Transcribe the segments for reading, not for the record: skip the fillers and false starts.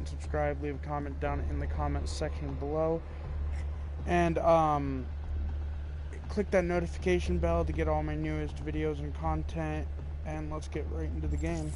and subscribe. Leave a comment down in the comments section below. And click that notification bell to get all my newest videos and content. And let's get right into the game.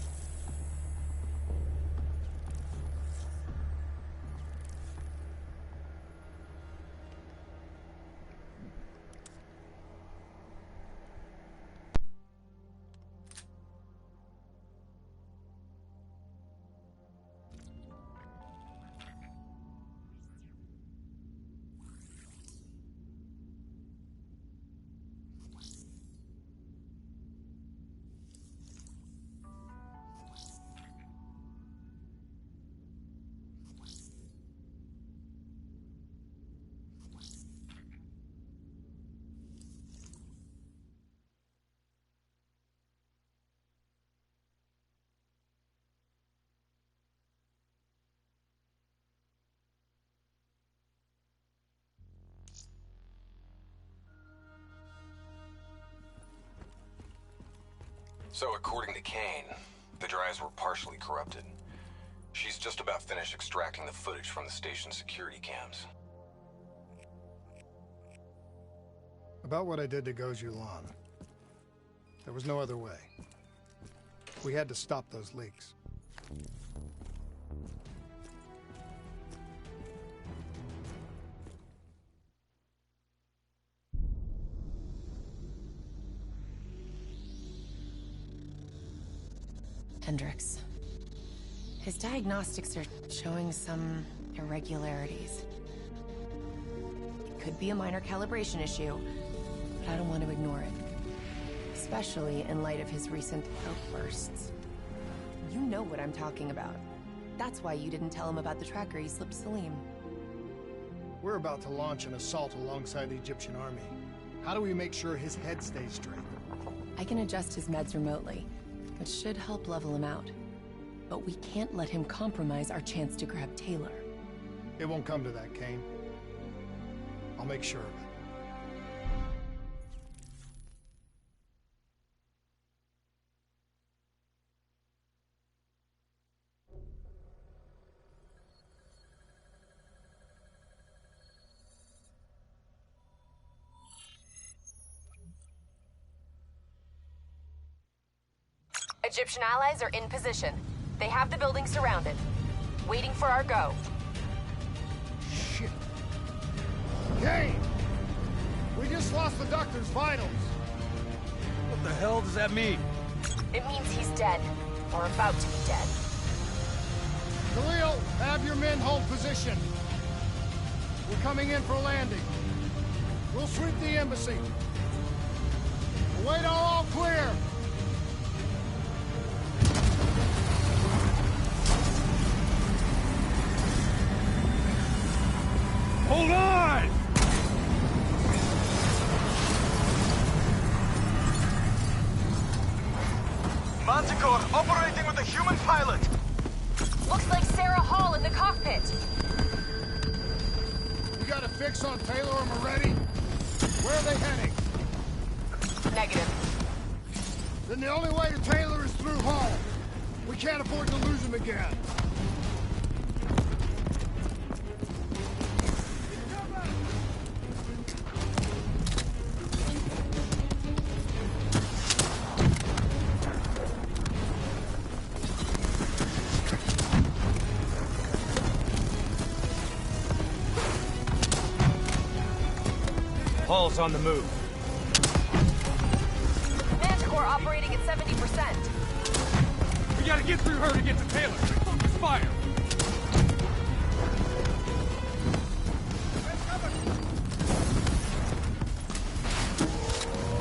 So, according to Kane, the drives were partially corrupted. She's just about finished extracting the footage from the station's security cams. About what I did to Goju Lan. There was no other way. We had to stop those leaks. Hendricks. His diagnostics are showing some irregularities. It could be a minor calibration issue, but I don't want to ignore it. Especially in light of his recent outbursts. You know what I'm talking about. That's why you didn't tell him about the tracker he slipped Salim. We're about to launch an assault alongside the Egyptian army. How do we make sure his head stays straight? I can adjust his meds remotely, which should help level him out. But we can't let him compromise our chance to grab Taylor. It won't come to that, Kane. I'll make sure of it. Egyptian allies are in position. They have the building surrounded. Waiting for our go. Shit. Kane! We just lost the doctor's vitals. What the hell does that mean? It means he's dead. Or about to be dead. Khalil, have your men hold position. We're coming in for a landing. We'll sweep the embassy. Await all clear. Hold on! Manticore operating with a human pilot. Looks like Sarah Hall in the cockpit. You got a fix on Taylor and Moretti? Where are they heading? Negative. Then the only way to Taylor is through Hall. We can't afford to lose him again. Hall's on the move. Manticore operating at 70%. We gotta get through her to get to Taylor. Focus fire!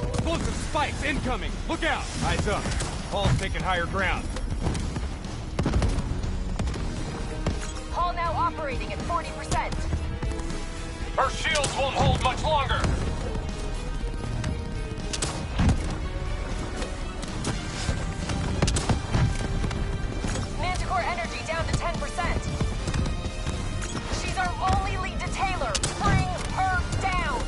Explosive spikes incoming! Look out! Eyes up. Hall's taking higher ground. Hall now operating at 40%. Her shields won't hold much longer! Manticore energy down to 10%. She's our only lead to Taylor. Bring her down!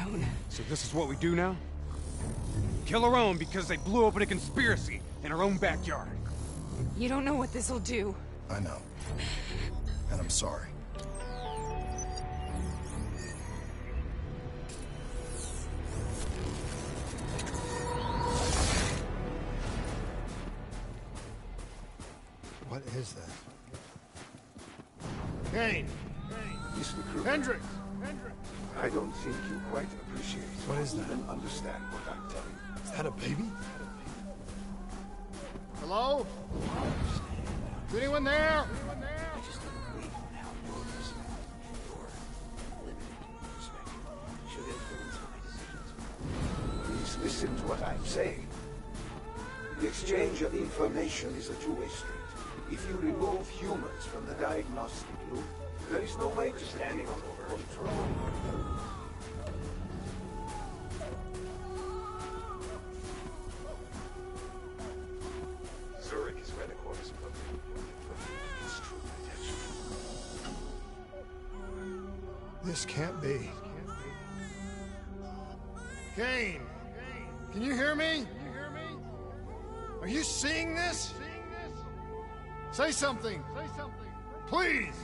own. So this is what we do now? Kill our own because they blew open a conspiracy in our own backyard. You don't know what this'll do. I know. And I'm sorry. What is that? Kane! Listen, crew. Hendricks! I don't think you quite appreciate What is that? and understand what I'm telling you. Is that a baby? Hello? Is anyone there? I just don't believe in how you're listening. Your limited perspective should influence my decisions. Please listen to what I'm saying. The exchange of information is a two-way street. If you remove humans from the diagnostic loop, there is no way to standing on control. Zurich is where the core is broken. It's true protection. This can't be. Kane! Can you hear me? Are you seeing this? Say something! Please!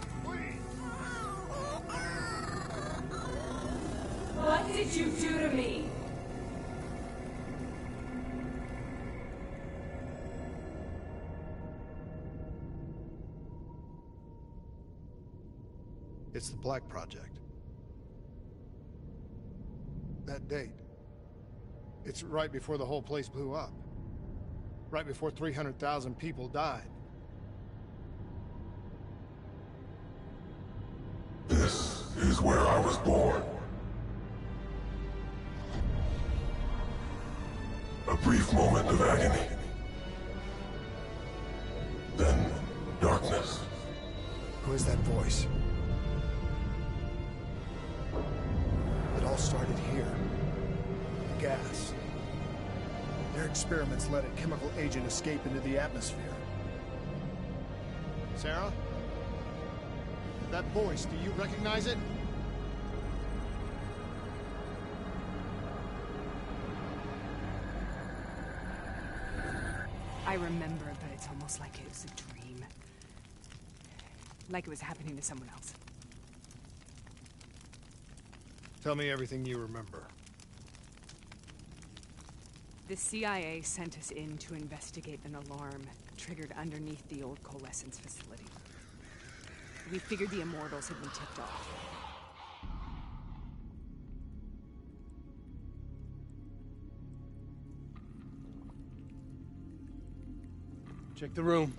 What did you do to me? It's the Black Project. That date. It's right before the whole place blew up. Right before 300,000 people died. This is where I was born. A brief moment of agony. Then, darkness. Who is that voice? It all started here. The gas. Their experiments let a chemical agent escape into the atmosphere. Sarah? That voice, do you recognize it? I remember, but it's almost like it was a dream. Like it was happening to someone else. Tell me everything you remember. The CIA sent us in to investigate an alarm triggered underneath the old coalescence facility. We figured the Immortals had been tipped off. Check the room.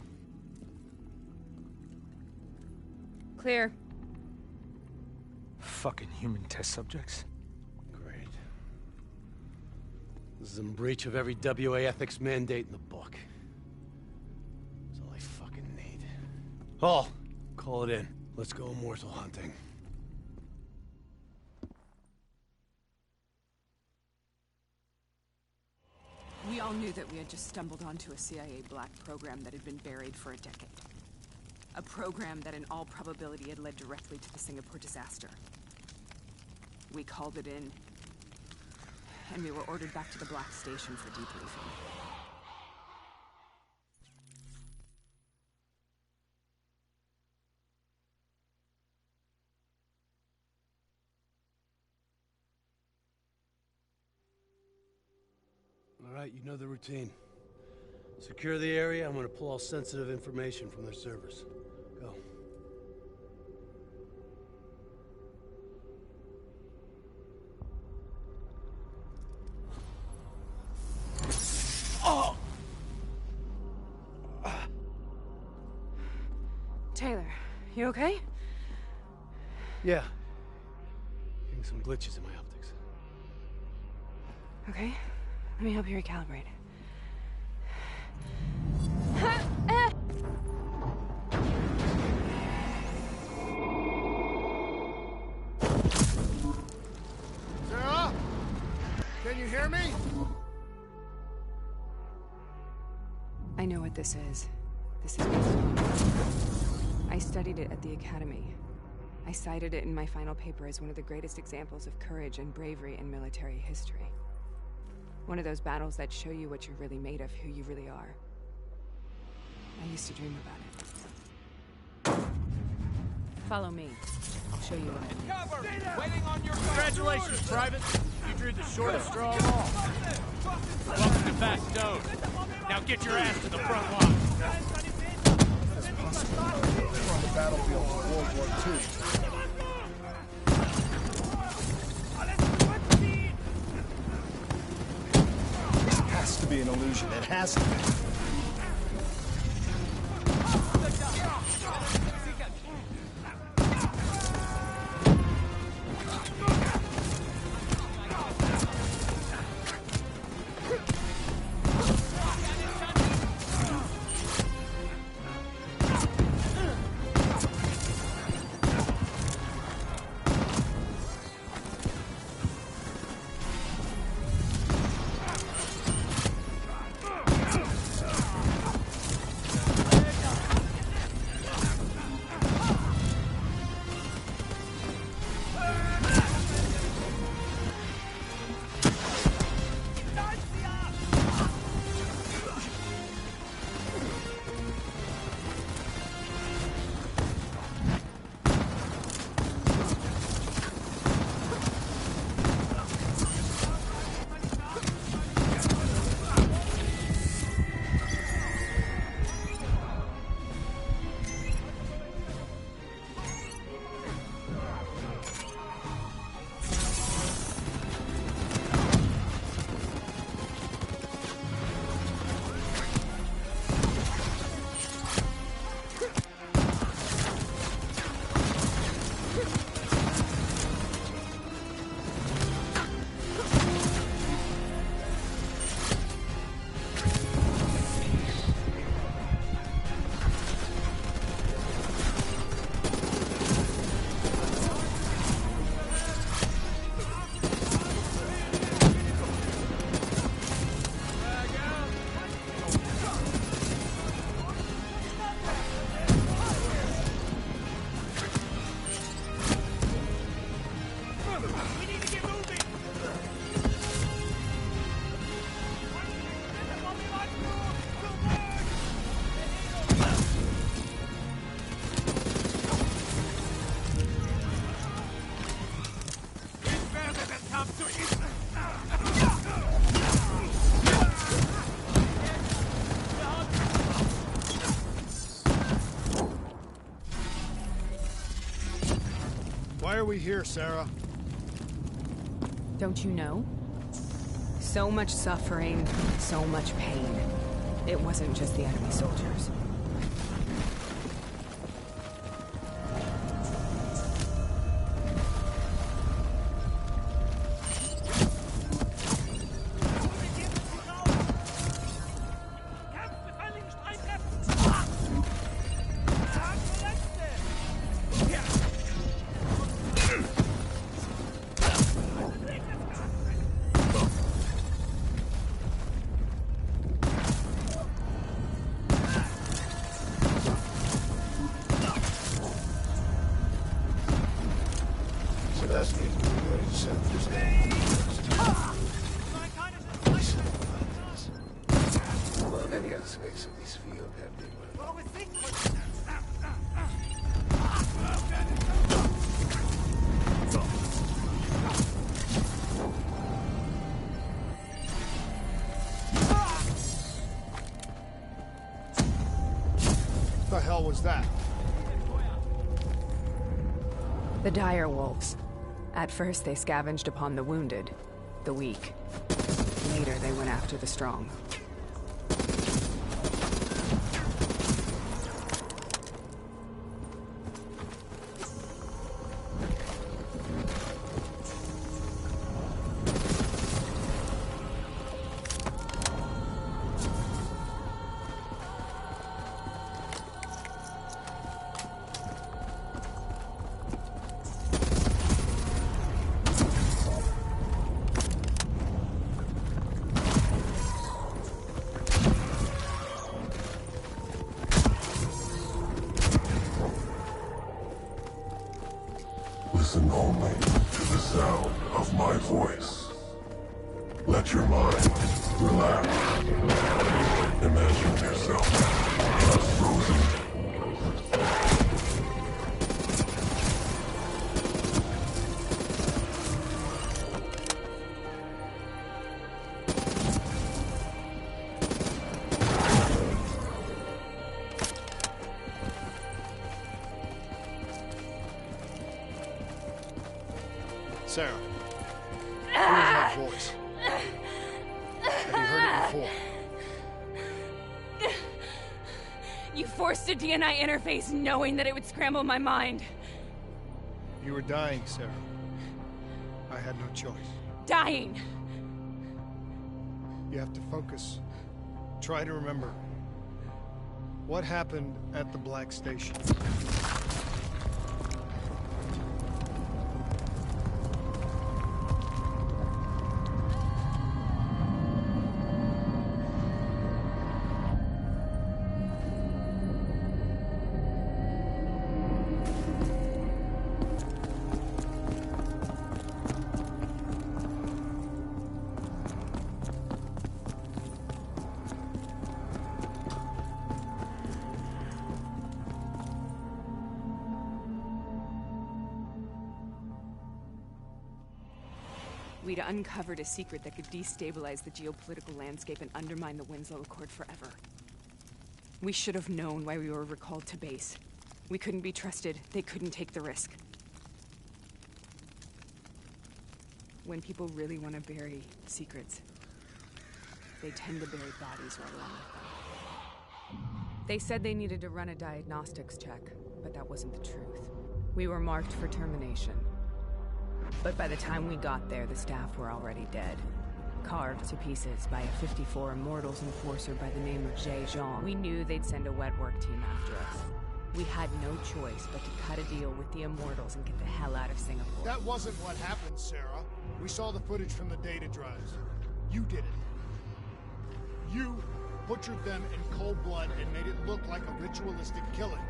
Clear. Fucking human test subjects. Great. This is in breach of every WA ethics mandate in the book. That's all I fucking need. Hall, call it in. Let's go immortal hunting. We all knew that we had just stumbled onto a CIA black program that had been buried for a decade. A program that in all probability had led directly to the Singapore disaster. We called it in, and we were ordered back to the Black Station for debriefing. All right, you know the routine. Secure the area. I'm gonna pull all sensitive information from their servers. Go. Oh! Taylor, you okay? Yeah. Getting some glitches in my optics. Okay. Let me help you recalibrate. Sarah? Can you hear me? I know what this is. This is... I studied it at the Academy. I cited it in my final paper as one of the greatest examples of courage and bravery in military history. One of those battles that show you what you're really made of, who you really are. I used to dream about it. Follow me. I'll show you what I mean. Waiting on your Congratulations, Private. You drew the shortest straw of all. Welcome to Bastogne. Now get your ass to the front line. As possible. We're on the battlefield of World War II. This has to be an illusion. It has to be. Why are we here, Sarah? Don't you know? So much suffering, so much pain. It wasn't just the enemy soldiers. What the hell was that? The dire wolves. At first they scavenged upon the wounded, the weak. Later they went after the strong. sound of my voice. Let your mind relax. Imagine yourself frozen. Sarah, where's that voice? Have you heard it before? You forced a DNI interface knowing that it would scramble my mind. You were dying, Sarah. I had no choice. Dying! You have to focus. Try to remember. What happened at the Black Station? We'd uncovered a secret that could destabilize the geopolitical landscape and undermine the Winslow Accord forever. We should have known why we were recalled to base. We couldn't be trusted. They couldn't take the risk. When people really want to bury secrets, they tend to bury bodies right along with them. They said they needed to run a diagnostics check, but that wasn't the truth. We were marked for termination. But by the time we got there, the staff were already dead. Carved to pieces by a 54 Immortals enforcer by the name of Jay Zhang. We knew they'd send a wet work team after us. We had no choice but to cut a deal with the Immortals and get the hell out of Singapore. That wasn't what happened, Sarah. We saw the footage from the data drives. You did it. You butchered them in cold blood and made it look like a ritualistic killing.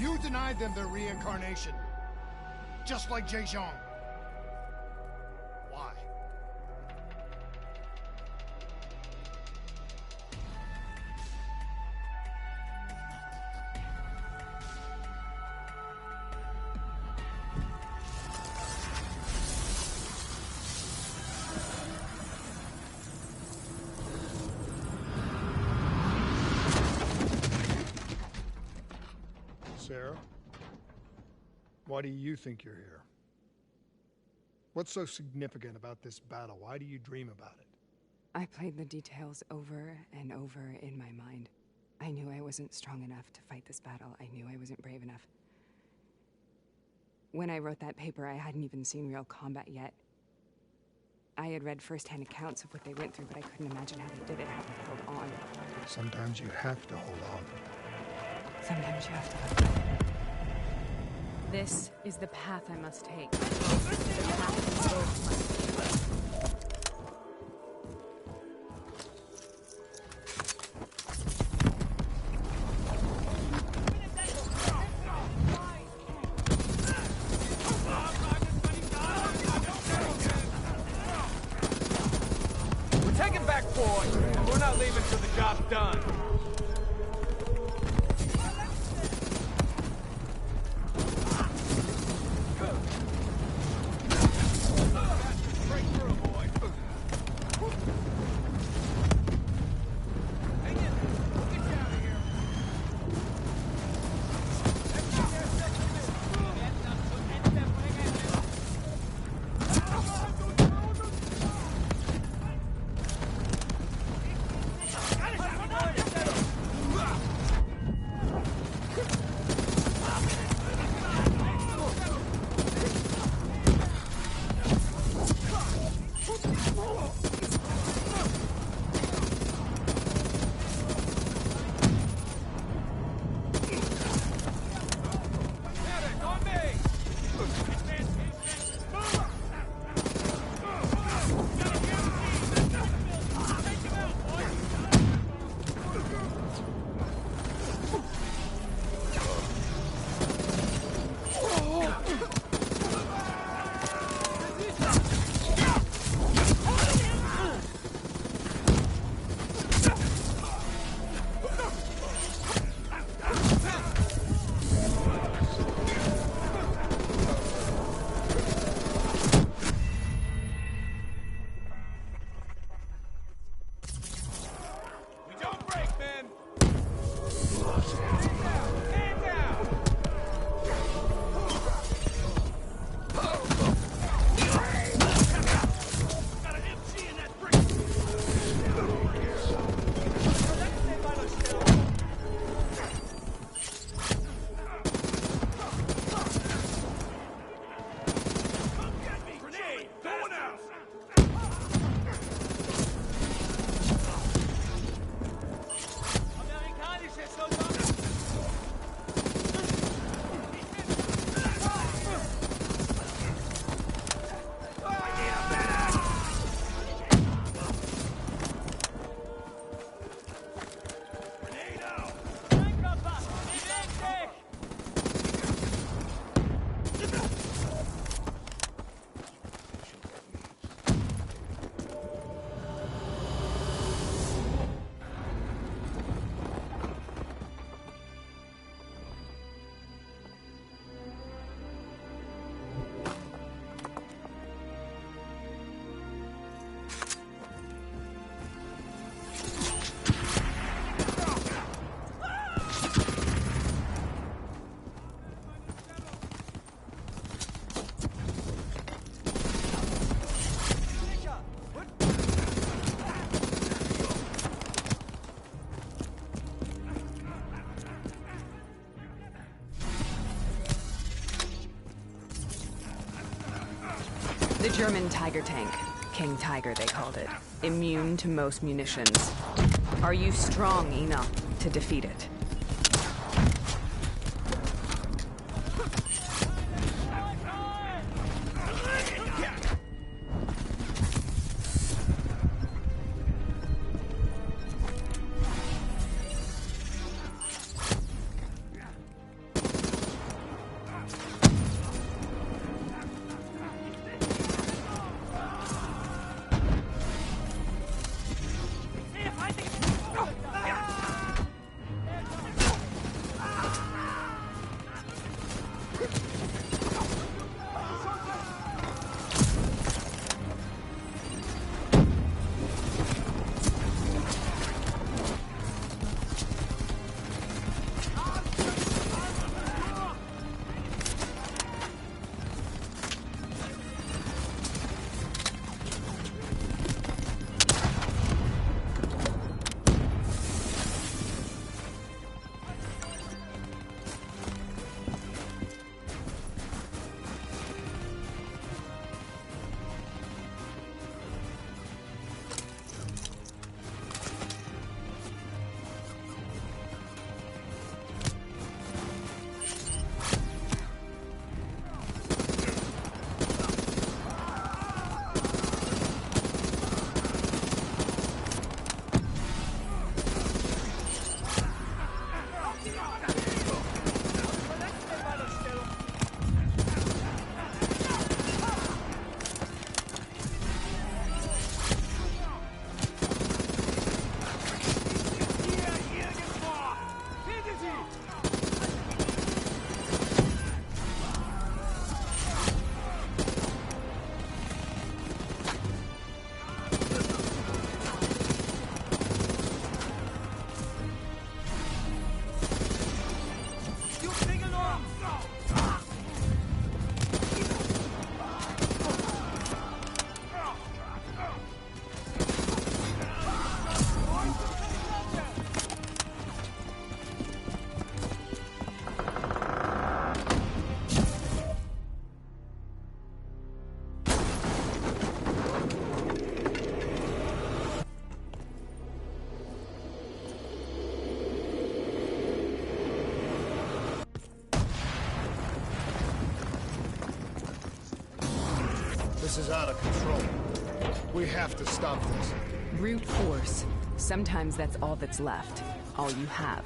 You denied them their reincarnation. Just like Jay Zhang. Why? Sarah? Why do you think you're here? What's so significant about this battle? Why do you dream about it? I played the details over and over in my mind. I knew I wasn't strong enough to fight this battle. I knew I wasn't brave enough. When I wrote that paper, I hadn't even seen real combat yet. I had read first-hand accounts of what they went through, but I couldn't imagine how they did it, how they held on. Sometimes you have to hold on. Sometimes you have to let go. This is the path I must take. The path we both must take. We're taking back Fort, and we're not leaving till the job's done. The German Tiger tank. King Tiger, they called it. Immune to most munitions. Are you strong enough to defeat it? This is out of control. We have to stop this. Brute force. Sometimes that's all that's left. All you have.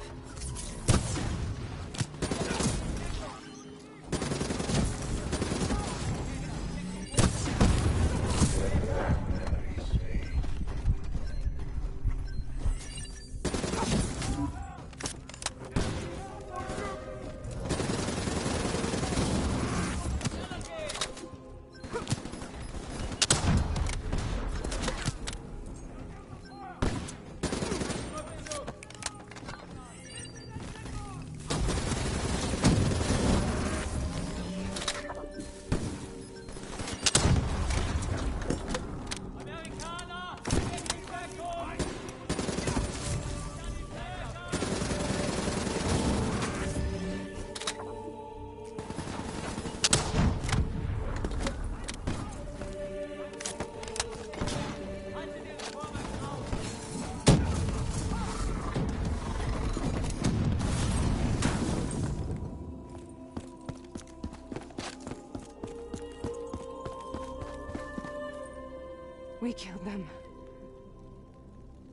We killed them.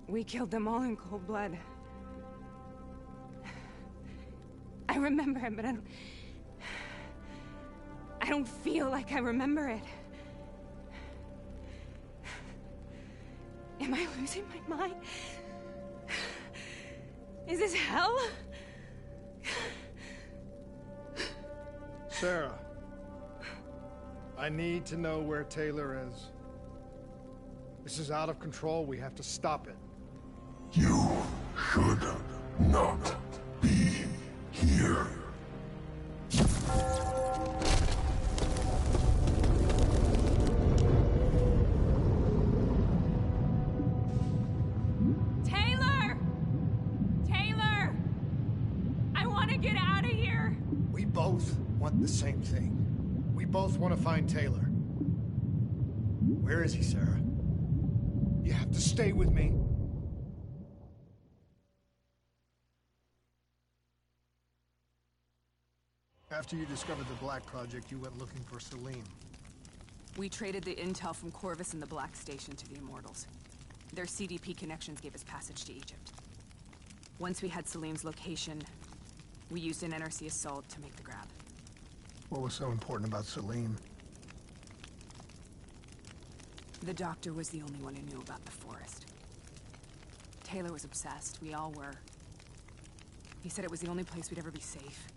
We killed them all in cold blood. I remember it, but I don't feel like I remember it. Am I losing my mind? Is this hell? Sarah, I need to know where Taylor is. This is out of control. We have to stop it. You should not be here. Taylor! Taylor! I want to get out of here! We both want the same thing. We both want to find Taylor. Where is he, Sarah? You have to stay with me. After you discovered the Black Project, you went looking for Salim. We traded the intel from Corvus and the Black Station to the Immortals. Their CDP connections gave us passage to Egypt. Once we had Salim's location, we used an NRC assault to make the grab. What was so important about Salim? The doctor was the only one who knew about the forest. Taylor was obsessed. We all were. He said it was the only place we'd ever be safe.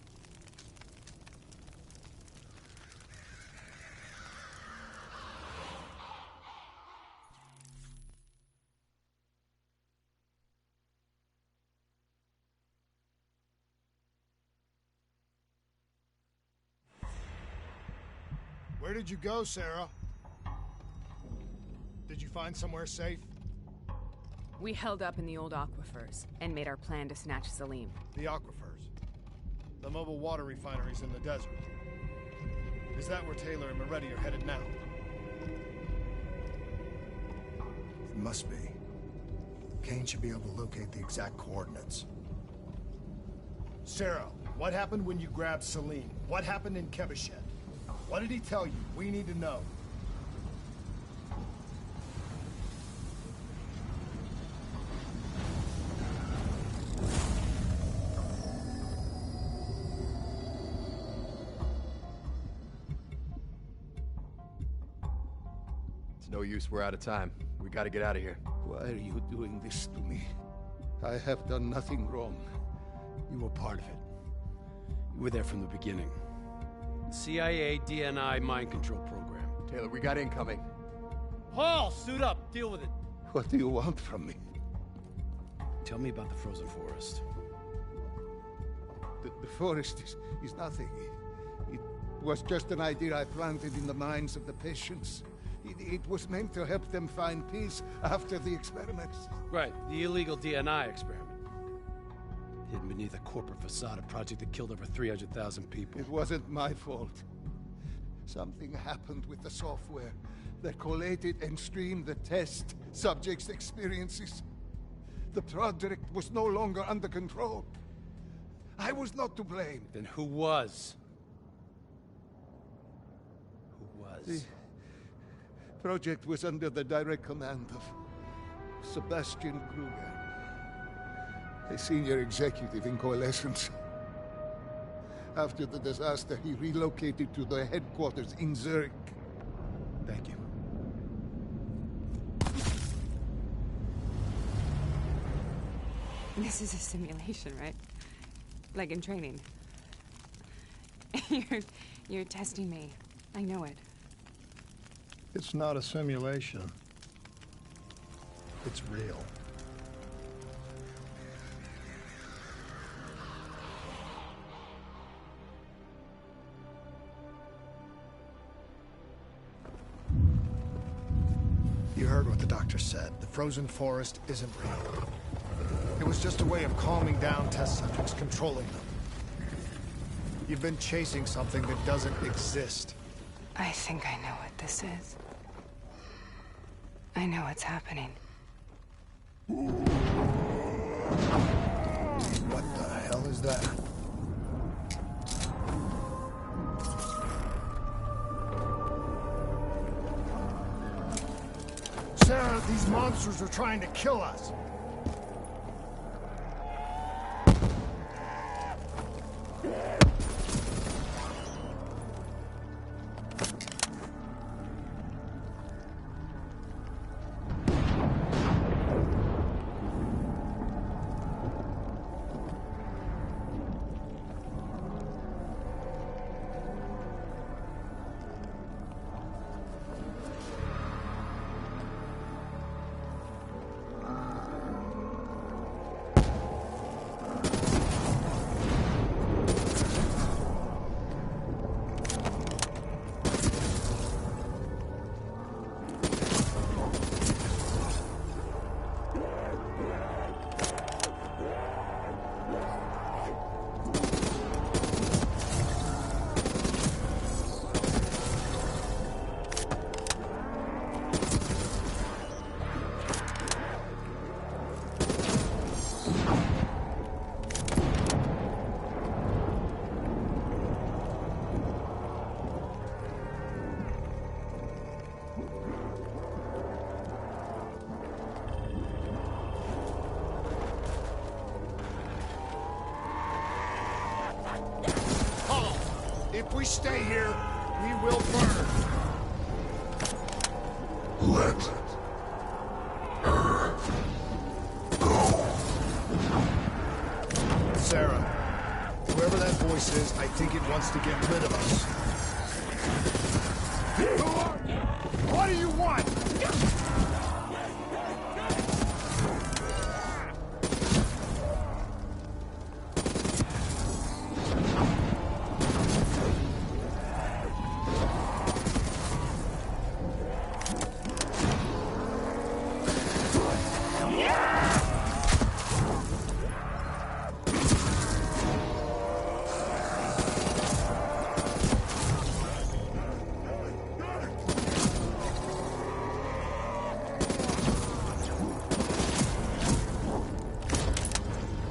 Where did you go, Sarah? Did you find somewhere safe? We held up in the old aquifers and made our plan to snatch Salim. The aquifers? The mobile water refineries in the desert? Is that where Taylor and Moretti are headed now? It must be. Kane should be able to locate the exact coordinates. Sarah, what happened when you grabbed Salim? What happened in Kebashet? What did he tell you? We need to know. It's no use, we're out of time. We gotta get out of here. Why are you doing this to me? I have done nothing wrong. You were part of it. You were there from the beginning. CIA DNI mind control program. Taylor, we got incoming. Paul, suit up. Deal with it. What do you want from me? Tell me about the frozen forest. The forest is nothing. It was just an idea I planted in the minds of the patients. It was meant to help them find peace after the experiments. Right, the illegal DNI experiment. Hidden beneath a corporate facade, a project that killed over 300,000 people. It wasn't my fault. Something happened with the software that collated and streamed the test subjects' experiences. The project was no longer under control. I was not to blame. Then who was? Who was? The project was under the direct command of Sebastian Kruger, a senior executive in Coalescence. After the disaster, he relocated to their headquarters in Zurich. Thank you. This is a simulation, right? Like in training. You're testing me. I know it. It's not a simulation. It's real. You heard what the doctor said. The frozen forest isn't real. It was just a way of calming down test subjects, controlling them. You've been chasing something that doesn't exist. I think I know what this is. I know what's happening. What the hell is that? Sarah, these monsters are trying to kill us. we stay here, we will burn. Let her go. Sarah, whoever that voice is, I think it wants to get rid of us. Who are you? What do you want?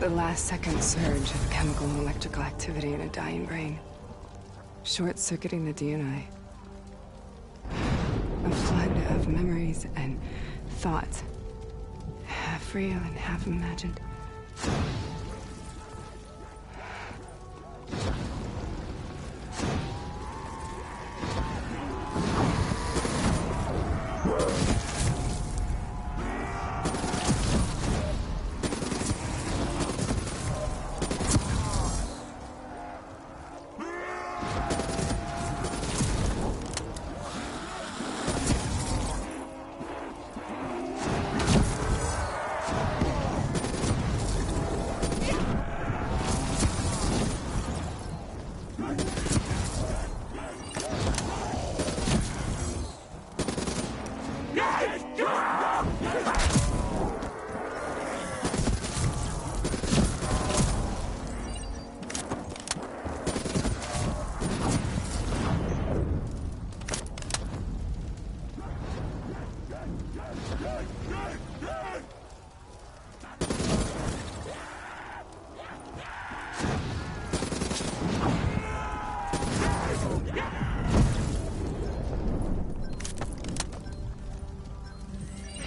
The last-second surge of chemical and electrical activity in a dying brain. Short-circuiting the DNA. A flood of memories and thoughts. Half real and half imagined.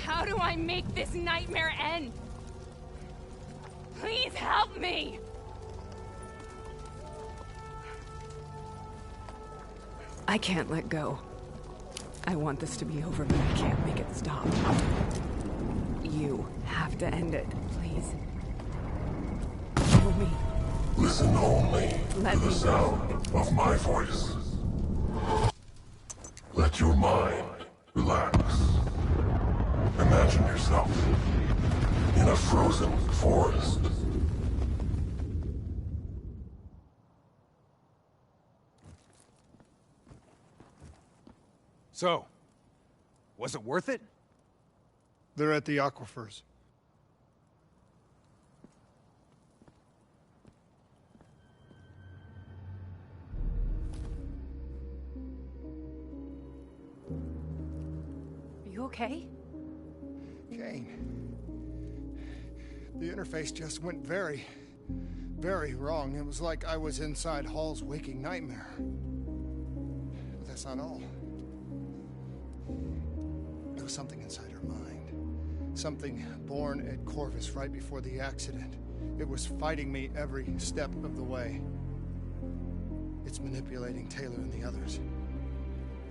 How do I make this nightmare end? Please help me! I can't let go. I want this to be over, but I can't make it stop. You have to end it, please. Show me. Listen only to the sound of my voice. Let your mind relax. Imagine yourself in a frozen forest. So, was it worth it? They're at the aquifers. Are you okay? Kane. The interface just went very, very wrong. It was like I was inside Hall's waking nightmare. But that's not all. There was something inside her mind. Something born at Corvus right before the accident. It was fighting me every step of the way. It's manipulating Taylor and the others.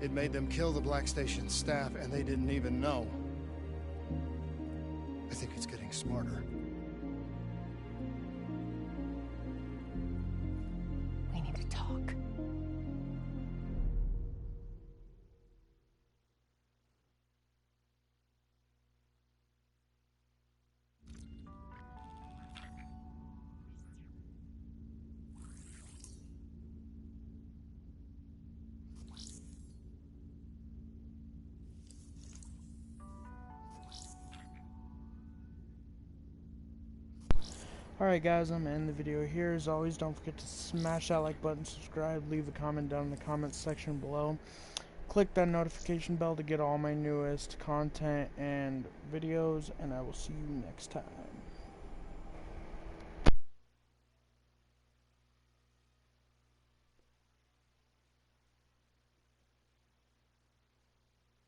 It made them kill the Black Station staff, and they didn't even know. I think it's getting smarter. We need to talk. Alright guys, I'm gonna end the video here. As always, don't forget to smash that like button, subscribe, leave a comment down in the comments section below. Click that notification bell to get all my newest content and videos, and I will see you next time.